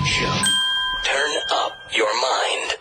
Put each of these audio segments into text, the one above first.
Show. Turn up your mind.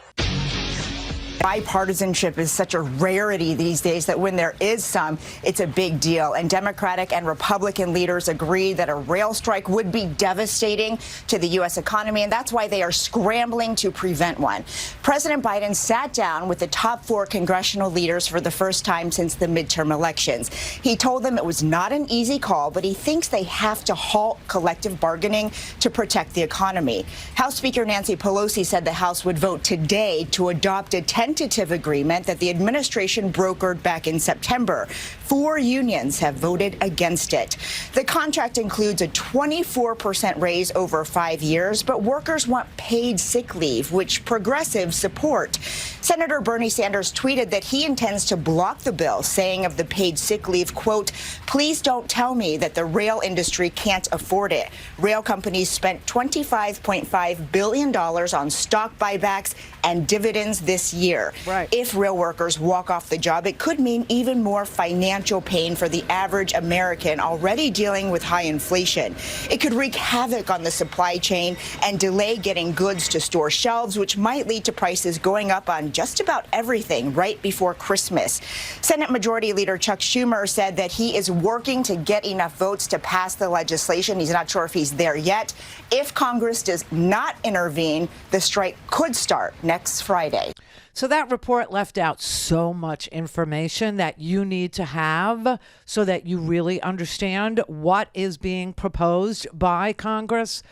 Bipartisanship is such a rarity these days that when there is some, it's a big deal. And Democratic and Republican leaders agree that a rail strike would be devastating to the U.S. economy, and that's why they are scrambling to prevent one. President Biden sat down with the top 4 congressional leaders for the first time since the midterm elections. He told them it was not an easy call, but he thinks they have to halt collective bargaining to protect the economy. House Speaker Nancy Pelosi said the House would vote today to adopt a tentative agreement that the administration brokered back in September. 4 unions have voted against it. The contract includes a 24% raise over 5 years, but workers want paid sick leave, which progressives support. Senator Bernie Sanders tweeted that he intends to block the bill, saying of the paid sick leave, quote, "Please don't tell me that the rail industry can't afford it." Rail companies spent $25.5 billion on stock buybacks and dividends this year. Right. If rail workers walk off the job, it could mean even more financial pain for the average American already dealing with high inflation. It could wreak havoc on the supply chain and delay getting goods to store shelves, which might lead to prices going up on just about everything right before Christmas. Senate Majority Leader Chuck Schumer said that he is working to get enough votes to pass the legislation. He's not sure if he's there yet. If Congress does not intervene, the strike could start next Friday. So that report left out so much information that you need to have so that you really understand what is being proposed by Congress.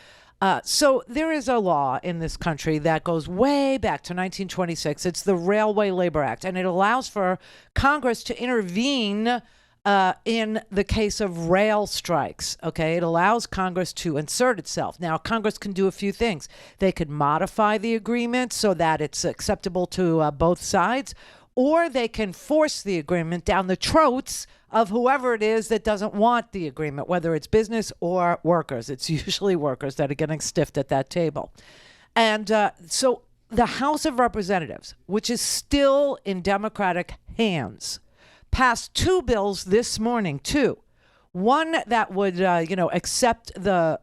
So there is a law in this country that goes way back to 1926. It's the Railway Labor Act, and it allows for Congress to intervene in the case of rail strikes. Okay, it allows Congress to insert itself. Now, Congress can do a few things. They could modify the agreement so that it's acceptable to both sides, or they can force the agreement down the throats of whoever it is that doesn't want the agreement, whether it's business or workers. It's usually workers that are getting stiffed at that table. And so the House of Representatives, which is still in Democratic hands, passed 2 bills this morning, 2. One that would, accept the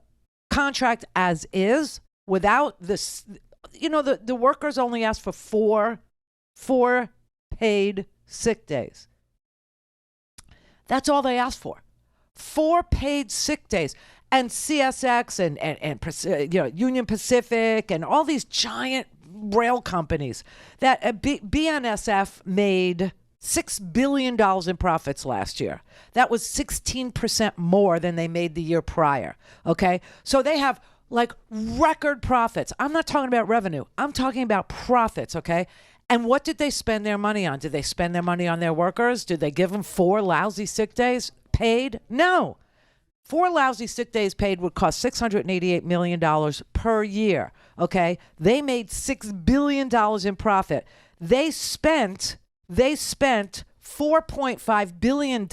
contract as is without this. The workers only asked for four paid sick days. That's all they asked for. 4 paid sick days. And CSX and Union Pacific and all these giant rail companies that BNSF made $6 billion in profits last year. That was 16% more than they made the year prior. Okay. So they have like record profits. I'm not talking about revenue. I'm talking about profits. Okay. And what did they spend their money on? Did they spend their money on their workers? Did they give them 4 lousy sick days paid? No. 4 lousy sick days paid would cost $688 million per year. Okay. They made $6 billion in profit. They spent $4.5 billion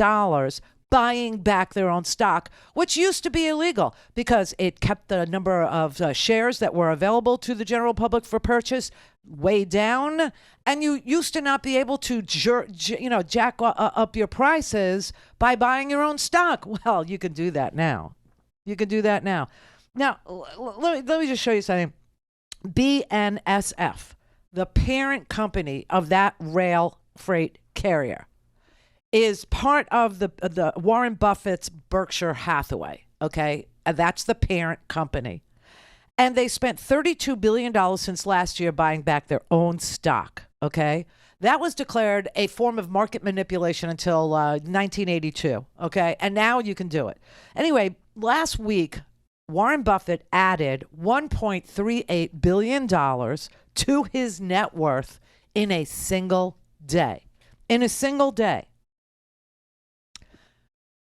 buying back their own stock, which used to be illegal because it kept the number of shares that were available to the general public for purchase way down. And you used to not be able to jack up your prices by buying your own stock. Well, you can do that now. Now, let me just show you something. BNSF, the parent company of that rail freight carrier, is part of the Warren Buffett's Berkshire Hathaway. Okay, and that's the parent company, and they spent $32 billion since last year buying back their own stock. Okay, that was declared a form of market manipulation until 1982. Okay, and now you can do it. Anyway, last week Warren Buffett added $1.38 billion to his net worth in a single day.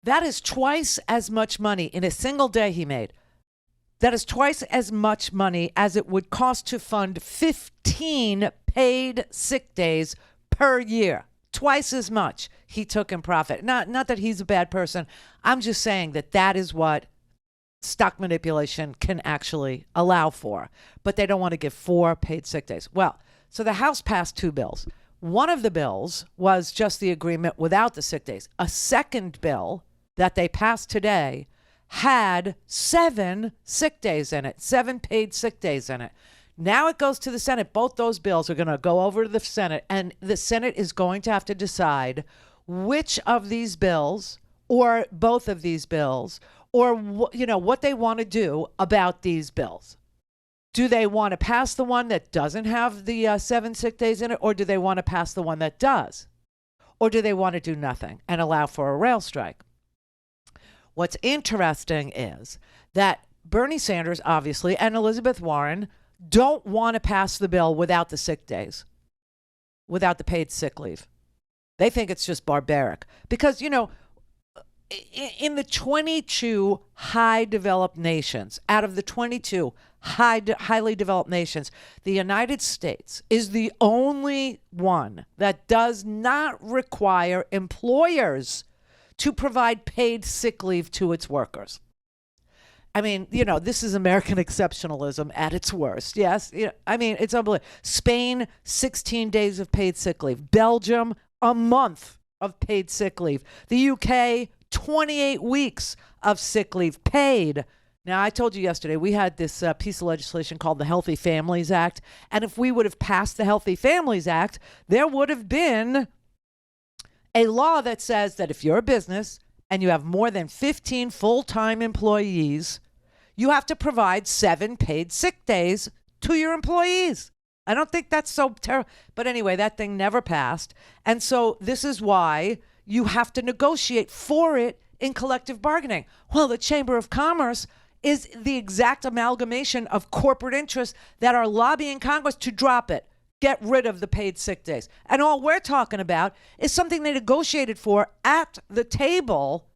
That is twice as much money in a single day he made. That is twice as much money as it would cost to fund 15 paid sick days per year. Twice as much he took in profit. Not that he's a bad person. I'm just saying that is what stock manipulation can actually allow for. But they don't want to give 4 paid sick days. Well, so the House passed 2 bills. One of the bills was just the agreement without the sick days. A second bill that they passed today had 7 sick days in it, 7 paid sick days in it. Now it goes to the Senate. Both those bills are going to go over to the Senate, and the Senate is going to have to decide which of these bills or both of these bills or what they want to do about these bills. Do they want to pass the one that doesn't have the 7 sick days in it, or do they want to pass the one that does? Or do they want to do nothing and allow for a rail strike? What's interesting is that Bernie Sanders, obviously, and Elizabeth Warren don't want to pass the bill without the sick days, without the paid sick leave. They think it's just barbaric because, in the 22 high developed nations, out of the 22 highly developed nations, the United States is the only one that does not require employers to provide paid sick leave to its workers. I mean, this is American exceptionalism at its worst. Yes. It's unbelievable. Spain, 16 days of paid sick leave. Belgium, a month of paid sick leave. The UK, 28 weeks of sick leave paid. Now, I told you yesterday, we had this piece of legislation called the Healthy Families Act. And if we would have passed the Healthy Families Act, there would have been a law that says that if you're a business and you have more than 15 full-time employees, you have to provide 7 paid sick days to your employees. I don't think that's so terrible. But anyway, that thing never passed. And so this is why you have to negotiate for it in collective bargaining. Well, the Chamber of Commerce is the exact amalgamation of corporate interests that are lobbying Congress to drop it. Get rid of the paid sick days. And all we're talking about is something they negotiated for at the table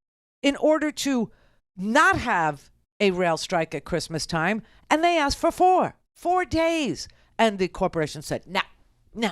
in order to not have a rail strike at Christmas time. And they asked for 4 days. And the corporation said, no,